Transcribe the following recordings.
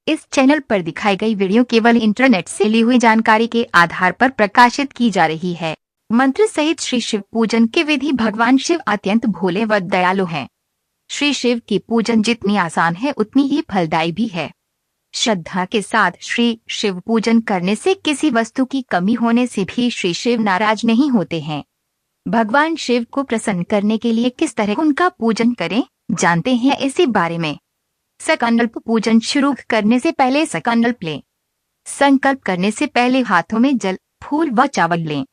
इस चैनल पर दिखाई गई वीडियो केवल इंटरनेट से ली हुई जानकारी के आधार पर प्रकाशित की जा रही है। मंत्र सहित श्री शिव पूजन की विधि। भगवान शिव अत्यंत भोले व दयालु हैं। श्री शिव की पूजन जितनी आसान है उतनी ही फलदायी भी है। श्रद्धा के साथ श्री शिव पूजन करने से किसी वस्तु की कमी होने से भी श्री शिव नाराज नहीं होते हैं। भगवान शिव को प्रसन्न करने के लिए किस तरह उनका पूजन करें, जानते हैं इसी बारे में। संकल्प पूजन शुरू करने से पहले संकल्प लें। संकल्प करने से पहले हाथों में जल, फूल व चावल लें।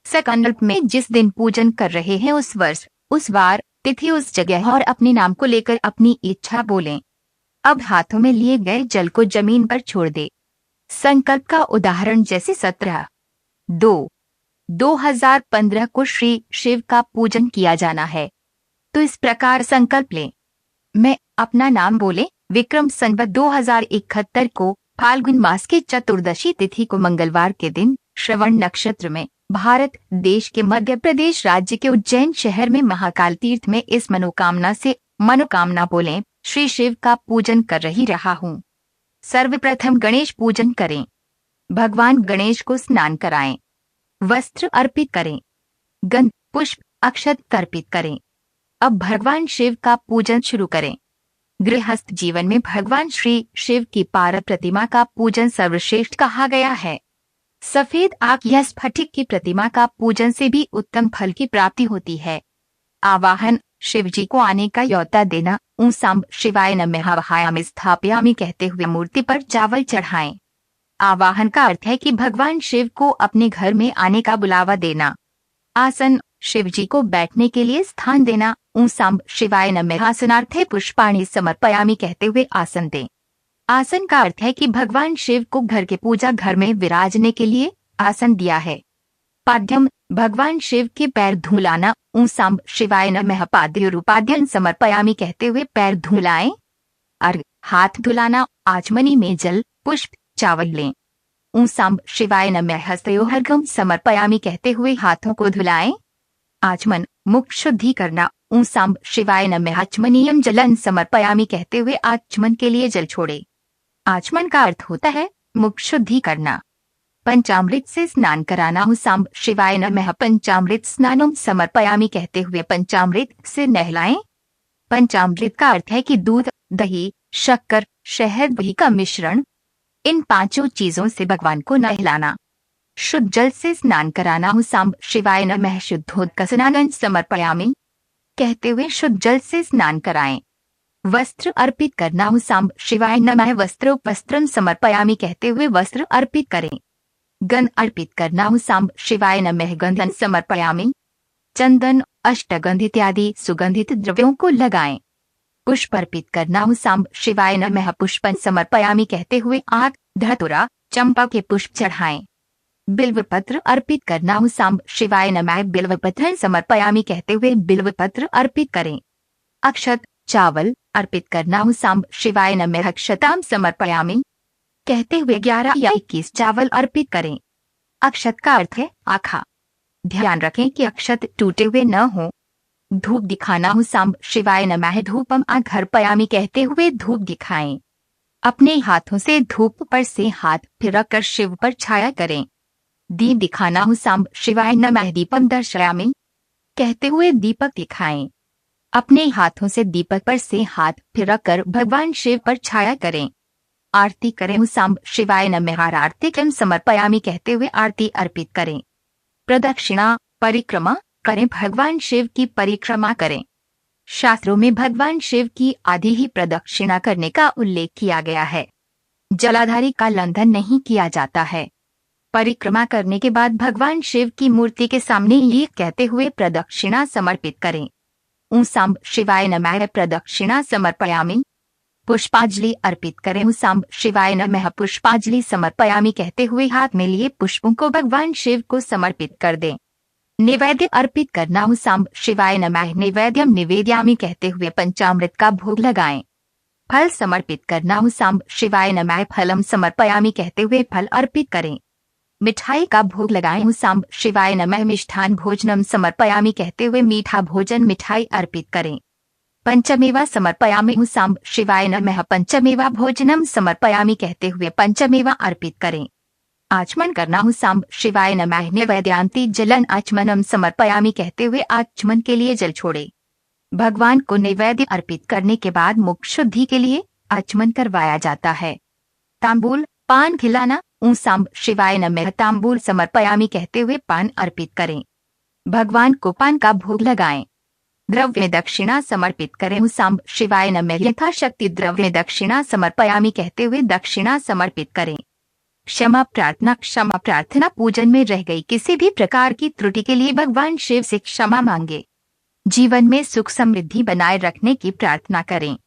संकल्प में जिस दिन पूजन कर रहे हैं उस वर्ष, उस वार, तिथि, उस जगह और अपने नाम को लेकर अपनी इच्छा बोलें। अब हाथों में लिए गए जल को जमीन पर छोड़ दे। संकल्प का उदाहरण जैसे 17/2/2015 को श्री शिव का पूजन किया जाना है तो इस प्रकार संकल्प लें। मैं अपना नाम बोले। विक्रम संवत 2071 को फाल्गुन मास की चतुर्दशी तिथि को मंगलवार के दिन श्रवण नक्षत्र में भारत देश के मध्य प्रदेश राज्य के उज्जैन शहर में महाकाल तीर्थ में इस मनोकामना बोलें, श्री शिव का पूजन कर रही रहा हूँ। सर्वप्रथम गणेश पूजन करें। भगवान गणेश को स्नान कराएं, वस्त्र अर्पित करें, गंध, पुष्प, अक्षत अर्पित करें। अब भगवान शिव का पूजन शुरू करें। गृहस्थ जीवन में भगवान श्री शिव की पार प्रतिमा का पूजन सर्वश्रेष्ठ कहा गया है। सफेद आंख या स्फटिक की प्रतिमा का पूजन से भी उत्तम फल की प्राप्ति होती है। आवाहन, शिव जी को आने का न्योता देना। ऊं सांब शिवाय नमः वहायामि स्थापयामि कहते हुए मूर्ति पर चावल चढ़ाएं। आवाहन का अर्थ है कि भगवान शिव को अपने घर में आने का बुलावा देना। आसन, शिव जी को बैठने के लिए स्थान देना। ऊं सांब शिवाय नमः आसनार्थे पुष्पाणि समर्पयामि कहते हुए आसन दें। आसन का अर्थ है कि भगवान शिव को घर के पूजा घर में विराजने के लिए आसन दिया है। पाद्यम, भगवान शिव के पैर धुलाना। ऊं सांब शिवाय नमः पाद्योरुपाद्यं समर्पयामि कहते हुए पैर धुलाएं। अर्घ, हाथ धुलाना। आचमनी में जल, पुष्प, चावल लें। ऊं सांब शिवाय नमः हस्तयोर्घ्यं समर्पयामि कहते हुए हाथों को धुलाएं। आचमन, मुख शुद्धि करना। ऊं सांब शिवाय नमः आचमनीयं जलं समर्पयामि कहते हुए आचमन के लिए जल छोड़े। आचमन का अर्थ होता है मुख शुद्धि करना। पंचामृत से स्नान कराना। ऊं सांब शिवाय नमः पंचामृत स्नानं समर्पयामि कहते हुए पंचामृत से नहलाएं। पंचामृत का अर्थ है कि दूध, दही, शक्कर, शहद, घी का मिश्रण, इन पांचों चीजों से भगवान को नहलाना। शुद्ध जल से स्नान कराना। ऊं सांब शिवाय नमः शुद्धोदकस्नानं समर्पयामि कहते हुए शुद्ध जल से स्नान कराएं। वस्त्र अर्पित करना। ऊं सांब शिवाय नमः वस्त्रोपवस्त्रं समर्पयामि कहते हुए वस्त्र अर्पित करें। गंध अर्पित करना। ऊं सांब शिवाय नमः गंधं समर्पयामि। चंदन, अष्टगंध इत्यादि सुगंधित द्रव्यों को लगाएं। पुष्प अर्पित करना। ऊं सांब शिवाय नमः पुष्पं समर्पयामि कहते हुए आक, धतूरा, चंपा के पुष्प चढ़ाएं। बिल्वपत्र अर्पित करना। ऊं सांब शिवाय नमः बिल्वपत्रं समर्पयामि कहते हुए बिल्वपत्र अर्पित करें। अक्षत, चावल अर्पित करना। ऊं सांब शिवाय नमः अक्षतां समर्पयामि कहते हुए 11 या 21 चावल अर्पित करें। अक्षत का अर्थ है आखा। ध्यान रखें कि अक्षत टूटे हुए न हो। धूप दिखाना। ऊं सांब शिवाय नमः धूपम अर्पयामि कहते हुए धूप दिखाएं। अपने हाथों से धूप पर से हाथ फिर रखकर शिव पर छाया करें। दीप दिखाना। ऊं सांब शिवाय नमः दीपम दर्शयामि कहते हुए दीपक दिखाएं। अपने हाथों से दीपक पर से हाथ फिर रखकर भगवान शिव पर छाया करें। आरती करें। ऊं सांब शिवाय नमः आरतिकं समर्पयामि कहते हुए आरती अर्पित करें। प्रदक्षिणा, परिक्रमा करें। भगवान शिव की परिक्रमा करें। शास्त्रों में भगवान शिव की आधी ही प्रदक्षिणा करने का उल्लेख किया गया है। जलाधारी का लंघन नहीं किया जाता है। परिक्रमा करने के बाद भगवान शिव की मूर्ति के सामने ये कहते हुए प्रदक्षिणा समर्पित करें। ऊं सांब शिवाय नमः प्रदक्षिणा समर्पयामि। पुष्पांजलि अर्पित करें। ऊं सांब शिवाय नमः पुष्पांजलि समर्पयामि कहते हुए हाथ में लिए पुष्पों को भगवान शिव को समर्पित कर दें। निवेद्य अर्पित करना। ऊं सांब शिवाय नमः निवेद्यम निवेदयामि कहते हुए पंचामृत का भोग लगाएं। फल समर्पित करना। ऊं सांब शिवाय नमः फलम समर्पयामि कहते हुए फल अर्पित करें। मिठाई का भोग लगाएं। ऊं सांब शिवाय नमः मिष्ठान भोजनम समर्पयामि कहते हुए मीठा भोजन मिठाई अर्पित करें। पंचमेवा समर्पयामि सांब शिवाय नमः। पंचमेवा भोजनम समर्पयामि कहते हुए पंचमेवा अर्पित करें। आचमन करना हूँ सांब शिवाय नमः। नैवेद्यांति जलन आचमनम समर्पयामि कहते हुए आचमन के लिए जल छोड़े। भगवान को नैवेद्य अर्पित करने के बाद मुख शुद्धि के लिए आचमन करवाया जाता है। तांबूल पान खिलाना सांब शिवाय नमः। तांबूल समर्पयामि कहते हुए पान अर्पित करें। भगवान को पान का भोग लगाएं। द्रव्य दक्षिणा समर्पित करें सांब शिवाय नमः। यथाशक्ति द्रव्य दक्षिणा समर्पयामि कहते हुए दक्षिणा समर्पित करें। क्षमा प्रार्थना पूजन में रह गई किसी भी प्रकार की त्रुटि के लिए भगवान शिव से क्षमा मांगे। जीवन में सुख समृद्धि बनाए रखने की प्रार्थना करें।